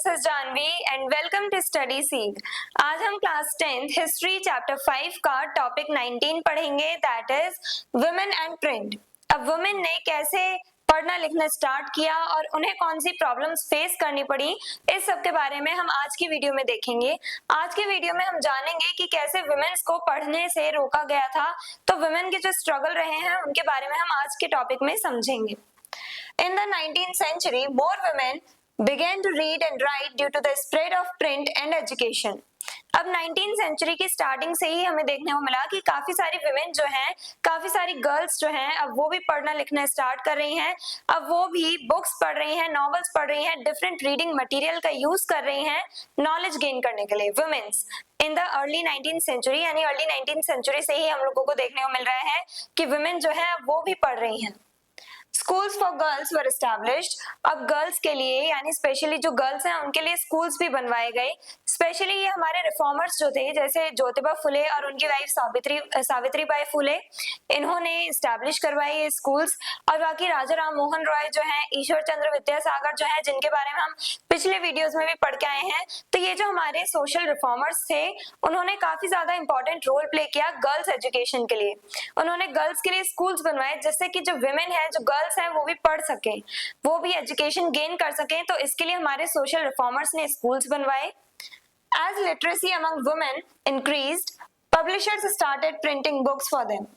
This is Janvi and welcome to study Seekh. आज हम class 10th history chapter 5 का topic 19 पढ़ेंगे, that is women and print. अब women ने कैसे पढ़ना लिखना स्टार्ट किया और उन्हें कौन सी प्रॉब्लम्स फेस करनी पड़ी, इस सब के बारे में हम आज की वीडियो में देखेंगे। आज की वीडियो में हम जानेंगे कि कैसे वुमेन्स को पढ़ने से रोका गया था, तो वुमेन के जो स्ट्रगल रहे हैं उनके बारे में हम आज के टॉपिक में समझेंगे। In the 19th century, more women began to read and write due to the spread of print and education. अब 19th सेंचुरी की स्टार्टिंग से ही हमें देखने को मिला कि काफी सारी विमेन जो हैं, काफी सारी गर्ल्स जो हैं, अब वो भी पढ़ना लिखना स्टार्ट कर रही हैं। अब वो भी बुक्स पढ़ रही हैं, नॉवेल्स पढ़ रही हैं, डिफरेंट रीडिंग मटेरियल का यूज कर रही हैं नॉलेज गेन करने के लिए। Women's in the early 19th century यानी अर्ली 19th सेंचुरी से ही हम लोगों को देखने को मिल रहा है कि वुमेन जो है वो भी पढ़ रही हैं। Schools for girls were established. अब गर्ल्स के लिए यानी स्पेशली जो गर्ल्स हैं उनके लिए स्कूल्स भी बनवाए गए। स्पेशली ये हमारे रिफॉर्मर्स जो थे, जैसे ज्योतिबा फुले और उनकी वाइफ सावित्रीबाई फुले, इन्होंने एस्टैब्लिश करवाए ये स्कूल्स। और बाकी राजा राम मोहन रॉय जो हैं, ईश्वर चंद्र विद्यासागर जो हैं, जिनके बारे में हम पिछले वीडियोस में भी पढ़ के आए हैं, तो ये जो हमारे सोशल रिफॉर्मर्स थे उन्होंने काफी ज्यादा इंपॉर्टेंट रोल प्ले किया गर्ल्स एजुकेशन के लिए। उन्होंने गर्ल्स के लिए स्कूल्स बनवाए जिससे कि जो विमेन है, जो गर्ल्स है, वो भी पढ़ सके, वो भी एजुकेशन गेन कर सके। तो इसके लिए हमारे सोशल रिफॉर्मर्स ने स्कूल्स बनवाए। As literacy among women increased, publishers started printing books for them.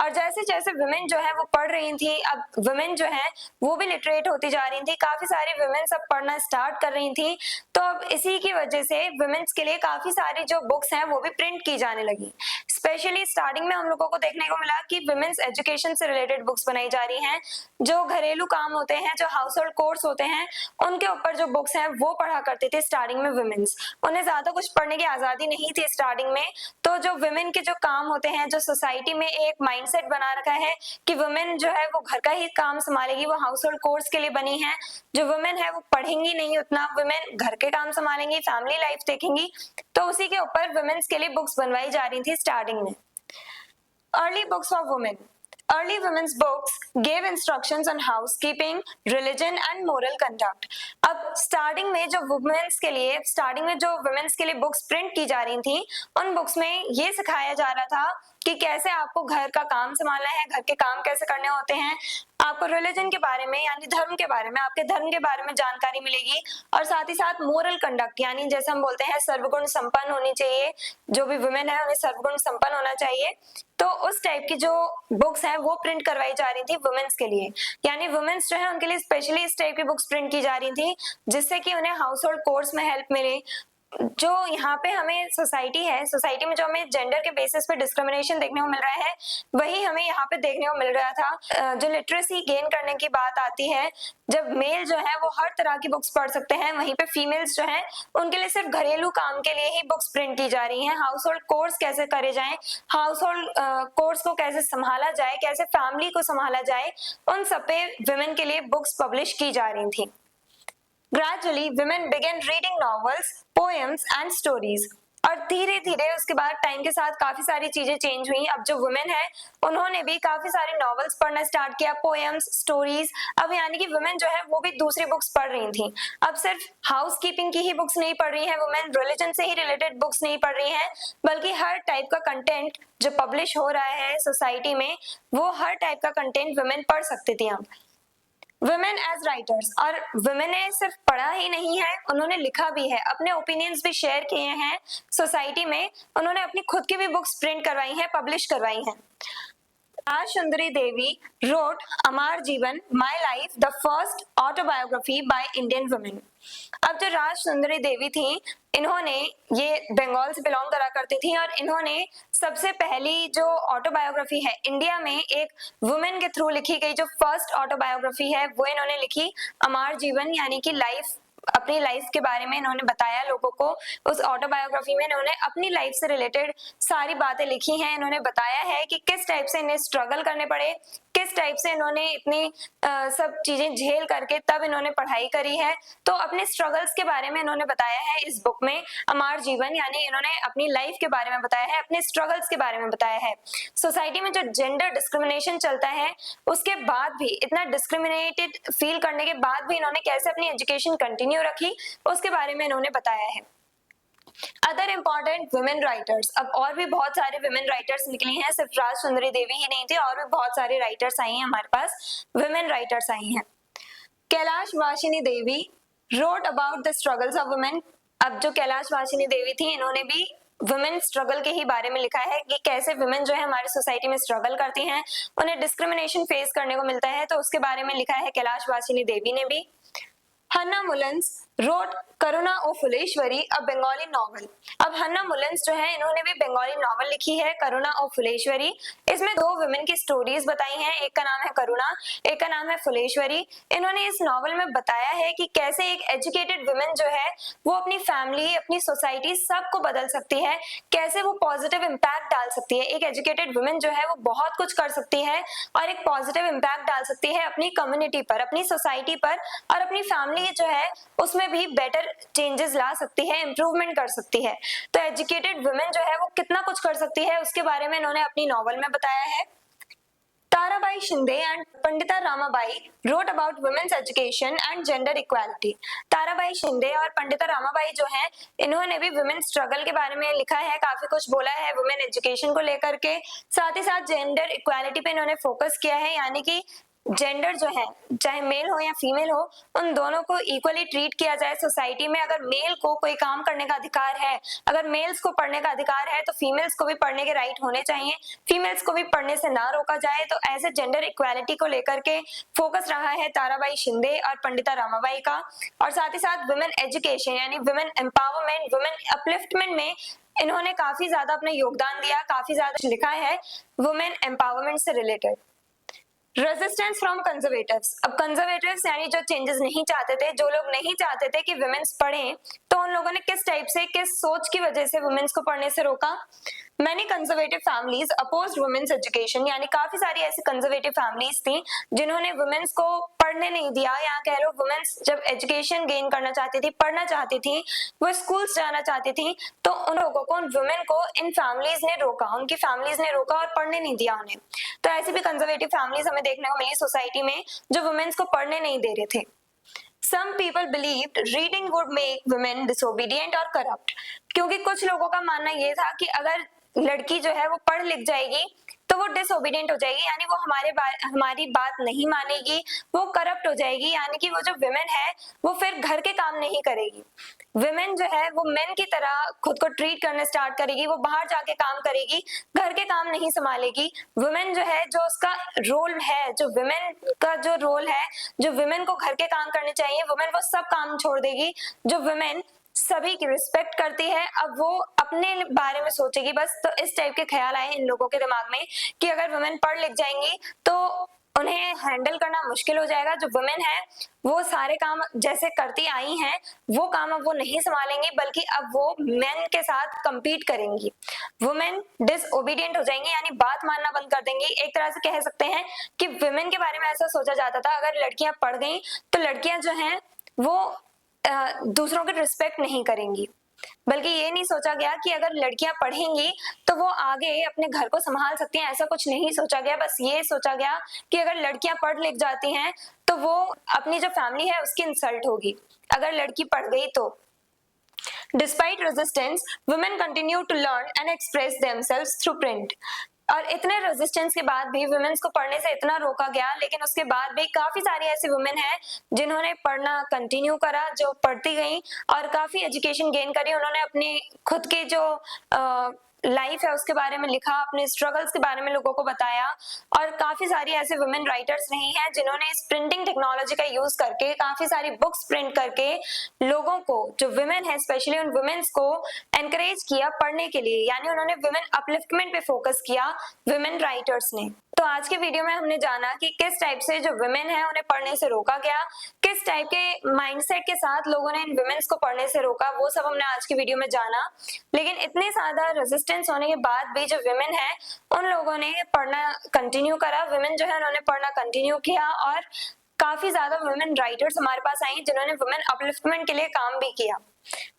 और जैसे जैसे वुमेन जो है वो पढ़ रही थी, अब वुमेन जो है वो भी लिटरेट होती जा रही थी, काफी सारी वुमेन सब पढ़ना स्टार्ट कर रही थी। तो अब इसी की वजह से वुमेन्स के लिए काफी सारी जो बुक्स हैं वो भी प्रिंट की जाने लगी। स्पेशली स्टार्टिंग में हम लोगों को देखने को मिला कि वुमेन्स एजुकेशन से रिलेटेड बुक्स बनाई जा रही हैं। जो घरेलू काम होते हैं, जो हाउस होल्ड कोर्स होते हैं, उनके ऊपर जो बुक्स हैं वो पढ़ा करते थे स्टार्टिंग में वुमेन्स। उन्हें ज्यादा कुछ पढ़ने की आजादी नहीं थी स्टार्टिंग में। तो जो वुमेन के जो काम होते हैं, जो सोसाइटी में एक माइंडसेट बना रखा है कि वुमेन जो है वो घर का ही काम संभालेगी, वो हाउस होल्ड कोर्स के लिए बनी है। जो वुमेन है वो पढ़ेंगी नहीं उतना, वुमेन घर के काम संभालेंगी, फैमिली लाइफ देखेंगी। तो उसी के ऊपर वुमेन्स के लिए बुक्स बनवाई जा रही थी स्टार्टिंग में। Early books for women. Early women's books gave instructions on housekeeping, religion and moral conduct. अब स्टार्टिंग में जो वुमेन्स के लिए, स्टार्टिंग में जो वुमेन्स के लिए बुक्स प्रिंट की जा रही थी, उन बुक्स में ये सिखाया जा रहा था कि कैसे आपको घर का काम संभालना है, घर के काम कैसे करने होते हैं। आपको रिलीजन के बारे में यानी धर्म के बारे में, आपके धर्म के बारे में जानकारी मिलेगी। और साथ ही साथ मोरल कंडक्ट यानी जैसे हम बोलते हैं सर्वगुण संपन्न होनी चाहिए, जो भी वुमेन है उन्हें सर्वगुण संपन्न होना चाहिए। तो उस टाइप की जो बुक्स हैं वो प्रिंट करवाई जा रही थी वुमेन्स के लिए, यानी वुमेन्स जो है उनके लिए स्पेशली इस टाइप की बुक्स प्रिंट की जा रही थी जिससे कि उन्हें हाउस होल्ड कोर्स में हेल्प मिले। जो यहाँ पे हमें सोसाइटी है, सोसाइटी में जो हमें जेंडर के बेसिस पे डिस्क्रिमिनेशन देखने को मिल रहा है, वही हमें यहाँ पे देखने को मिल रहा था। जो लिटरेसी गेन करने की बात आती है, जब मेल जो है वो हर तरह की बुक्स पढ़ सकते हैं, वहीं पे फीमेल्स जो हैं उनके लिए सिर्फ घरेलू काम के लिए ही बुक्स प्रिंट की जा रही हैं। हाउस होल्ड कोर्स कैसे करे जाएं, हाउस होल्ड कोर्स को कैसे संभाला जाए, कैसे फैमिली को संभाला जाए, उन सब पे वुमेन के लिए बुक्स पब्लिश की जा रही थी। Gradually, women began reading novels, poems and stories. और धीरे धीरे उसके बाद टाइम के साथ काफी सारी चीजें चेंज हुई। अब जो वुमेन है उन्होंने भी काफी सारे नॉवेल्स पढ़ना स्टार्ट किया, पोएम्स, स्टोरीज। अब यानी कि वुमेन जो है वो भी दूसरी बुक्स पढ़ रही थी। अब सिर्फ हाउस कीपिंग की ही बुक्स नहीं पढ़ रही है वुमेन, रिलीजन से ही रिलेटेड बुक्स नहीं पढ़ रही है, बल्कि हर टाइप का कंटेंट जो पब्लिश हो रहा है सोसाइटी में, वो हर टाइप का कंटेंट वुमेन पढ़ सकती थी। अब वुमेन एज राइटर्स, और वुमेन ने सिर्फ पढ़ा ही नहीं है, उन्होंने लिखा भी है, अपने ओपिनियंस भी शेयर किए हैं सोसाइटी में। उन्होंने अपनी खुद की भी बुक्स प्रिंट करवाई हैं, पब्लिश करवाई हैं। राज सुंदरी देवी wrote अमर जीवन, My Life, the first autobiography by Indian women. अब जो राज सुंदरी देवी थी, इन्होंने ये बंगाल से बिलोंग करा करती थी और इन्होंने सबसे पहली जो ऑटोबायोग्राफी है इंडिया में एक वुमेन के थ्रू लिखी गई, जो फर्स्ट ऑटोबायोग्राफी है वो इन्होंने लिखी, अमर जीवन, यानी कि लाइफ, अपनी लाइफ के बारे में इन्होंने बताया लोगों को। उस ऑटोबायोग्राफी में इन्होंने अपनी लाइफ से रिलेटेड सारी बातें लिखी हैं। इन्होंने बताया है कि किस टाइप से इन्हें स्ट्रगल करने पड़े, किस टाइप से इन्होंने इतनी सब चीजें झेल करके तब इन्होंने पढ़ाई करी है। तो अपने स्ट्रगल्स के बारे में इन्होंने बताया है इस बुक में, अमर जीवन, यानी इन्होंने अपनी लाइफ के बारे में बताया है, अपने स्ट्रगल्स के बारे में बताया है। सोसाइटी में जो जेंडर डिस्क्रिमिनेशन चलता है उसके बाद भी, इतना डिस्क्रिमिनेटेड फील करने के बाद भी इन्होंने कैसे अपनी एजुकेशन कंटिन्यू कंटिन्यू रखी, उसके बारे में इन्होंने बताया है। अदर इम्पॉर्टेंट वुमेन राइटर्स, अब और भी बहुत सारे वुमेन राइटर्स निकली हैं, सिर्फ राज सुंदरी देवी ही नहीं थी, और भी बहुत सारे राइटर्स आई हैं हमारे पास, वुमेन राइटर्स आई हैं। कैलाश वासिनी देवी wrote about the struggles of women। अब जो कैलाश वासिनी देवी थी, इन्होंने भी वुमेन स्ट्रगल के ही बारे में लिखा है कि कैसे वुमेन जो है हमारी सोसाइटी में स्ट्रगल करती हैं, उन्हें डिस्क्रिमिनेशन फेस करने को मिलता है, तो उसके बारे में लिखा है कैलाश वासिनी देवी ने भी। हन्ना मुलन्स wrote करुणा ओ फुलेश्वरी अ बंगाली नॉवल। अब हन्ना मुलन्स जो है, इन्होंने भी बंगाली नॉवल लिखी है, करुणा ओ फुलेश्वरी। इसमें दो वुमेन की स्टोरीज बताई हैं, एक का नाम है करुणा, एक का नाम है फुलेश्वरी। इन्होंने इस नॉवल में बताया है कि कैसे एक एजुकेटेड वुमेन जो है वो अपनी फैमिली, अपनी सोसाइटी सबको बदल सकती है, कैसे वो पॉजिटिव इम्पैक्ट डाल सकती है। एक एजुकेटेड वुमेन जो है वो बहुत कुछ कर सकती है और एक पॉजिटिव इम्पैक्ट डाल सकती है अपनी कम्युनिटी पर, अपनी सोसाइटी पर, और अपनी फैमिली जो है उसमें भी बेटर चेंजेस ला सकती है, इंप्रूवमेंट कर सकती है। तो एजुकेटेड वुमेन जो है वो कितना कुछ कर सकती है, उसके बारे में इन्होंने अपनी नॉवल में बताया है। Tarabai Shinde and Pandita Ramabai wrote about women's education and gender equality। Tarabai Shinde और पंडिता रामाबाई जो हैं, इन्होंने भी वुमेन स्ट्रगल के बारे में लिखा है, काफी कुछ बोला है वुमेन एजुकेशन को लेकर के, साथ ही साथ जेंडर इक्वालिटी पे इन्होंने फोकस किया है, यानी कि जेंडर जो है, चाहे मेल हो या फीमेल हो, उन दोनों को इक्वली ट्रीट किया जाए सोसाइटी में। अगर मेल को कोई काम करने का अधिकार है, अगर मेल्स को पढ़ने का अधिकार है, तो फीमेल्स को भी पढ़ने के राइट होने चाहिए, फीमेल्स को भी पढ़ने से ना रोका जाए। तो ऐसे जेंडर इक्वालिटी को लेकर के फोकस रहा है ताराबाई शिंदे और पंडिता रामाबाई का। और साथ ही साथ वुमेन एजुकेशन यानी वुमेन एम्पावरमेंट, वुमेन अपलिफ्टमेंट में इन्होंने काफी ज्यादा अपना योगदान दिया, काफी ज्यादा लिखा है वुमेन एम्पावरमेंट से रिलेटेड। रेजिस्टेंस फ्रॉम कंजर्वेटिव्स, अब कंजर्वेटिव्स यानी जो चेंजेस नहीं चाहते थे, जो लोग नहीं चाहते थे कि वुमेन्स पढ़ें, तो उन लोगों ने किस टाइप से, किस सोच की वजह से वुमेन्स को पढ़ने से रोका। Many conservative families opposed women's education, यानी काफी सारी ऐसी कंजर्वेटिव फैमिलीज थी जिन्होंने वुमेन्स को पढ़ने नहीं दिया, या कह लो वुमेन्स जब एजुकेशन गेन करना चाहती थी, पढ़ना चाहती थी, वो स्कूल्स जाना चाहती थी, तो उन लोगों को, उन वुमेन को इन फैमिलीज ने रोका, उनकी फैमिलीज ने रोका और पढ़ने नहीं दिया उन्हें। तो ऐसी भी कंजर्वेटिव फैमिलीज हमें देखने को मिली सोसाइटी में, जो वुमेन्स को पढ़ने नहीं दे रहे थे। Some people believed reading would make women disobedient or corrupt, क्योंकि कुछ लोगों का मानना ये था कि अगर लड़की जो है वो पढ़ लिख जाएगी तो वो डिसोबीडियंट हो जाएगी, यानी वो हमारी बात नहीं मानेगी, वो करप्ट हो जाएगी, यानी कि वो जो विमेन है वो फिर घर के काम नहीं करेगी। विमेन जो है वो मेन की तरह खुद को ट्रीट करने स्टार्ट करेगी, वो बाहर जाके काम करेगी, घर के काम नहीं संभालेगी। वुमेन जो है, जो उसका रोल है, जो विमेन का जो रोल है, जो विमेन को घर के काम करने चाहिए, वुमेन वो सब काम छोड़ देगी। जो विमेन सभी की रिस्पेक्ट करती है, अब वो अपने बारे में सोचेगी बस। तो इस टाइप के ख्याल आए इन लोगों के दिमाग में कि अगर वुमेन पढ़ लिख जाएंगी तो उन्हें हैंडल करना मुश्किल हो जाएगा। जो वुमेन है वो सारे काम जैसे करती आई हैं, वो काम अब वो नहीं संभालेंगी, बल्कि अब वो मेन के साथ compete करेंगी। वुमेन डिसओबीडियंट हो जाएंगी, यानी बात मानना बंद कर देंगी। एक तरह से कह सकते हैं कि वुमेन के बारे में ऐसा सोचा जाता था, अगर लड़कियां पढ़ गई तो लड़कियां जो हैं वो दूसरों की रिस्पेक्ट नहीं करेंगी, बल्कि ये नहीं सोचा गया कि अगर लड़कियां पढ़ेंगी तो वो आगे अपने घर को संभाल सकती हैं, ऐसा कुछ नहीं सोचा गया। बस ये सोचा गया कि अगर लड़कियां पढ़ लिख जाती हैं तो वो अपनी जो फैमिली है उसकी इंसल्ट होगी अगर लड़की पढ़ गई तो। Despite resistance, women continue to learn and express themselves through print। और इतने रेजिस्टेंस के बाद भी वुमेन्स को पढ़ने से इतना रोका गया, लेकिन उसके बाद भी काफी सारी ऐसी वुमेन हैं जिन्होंने पढ़ना कंटिन्यू करा, जो पढ़ती गई और काफी एजुकेशन गेन करी। उन्होंने अपनी खुद के जो लाइफ है उसके बारे में लिखा, अपने स्ट्रगल्स के बारे में लोगों को बताया, और काफी सारी ऐसे वुमेन राइटर्स रही हैं जिन्होंने इस प्रिंटिंग टेक्नोलॉजी का यूज करके काफी सारी बुक्स प्रिंट करके लोगों को, जो वुमेन है स्पेशली उन वुमेन्स को एनकरेज किया पढ़ने के लिए, यानी उन्होंने वुमेन अपलिफ्टमेंट पे फोकस किया वुमेन राइटर्स ने। तो आज के वीडियो में हमने जाना कि किस टाइप से जो वुमेन है उन्हें पढ़ने से रोका गया, किस टाइप के माइंडसेट के साथ लोगों ने इन वुमेन्स को पढ़ने से रोका, वो सब हमने आज के वीडियो में जाना। लेकिन इतने ज्यादा रेजिस्टेंस होने के बाद भी जो वुमेन है उन लोगों ने पढ़ना कंटिन्यू करा। वुमेन जो है उन्होंने पढ़ना कंटिन्यू किया और काफी ज्यादा वुमेन राइटर्स हमारे पास आई जिन्होंने वुमेन अपलिफ्टमेंट के लिए काम भी किया।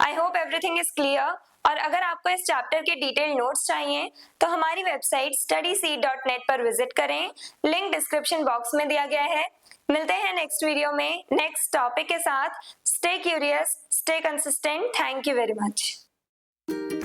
I hope everything is clear. और अगर आपको इस चैप्टर के डिटेल नोट्स चाहिए तो हमारी वेबसाइट studyseed.net पर विजिट करें, लिंक डिस्क्रिप्शन बॉक्स में दिया गया है। मिलते हैं नेक्स्ट वीडियो में नेक्स्ट टॉपिक के साथ। Stay curious, stay consistent. Thank you very much.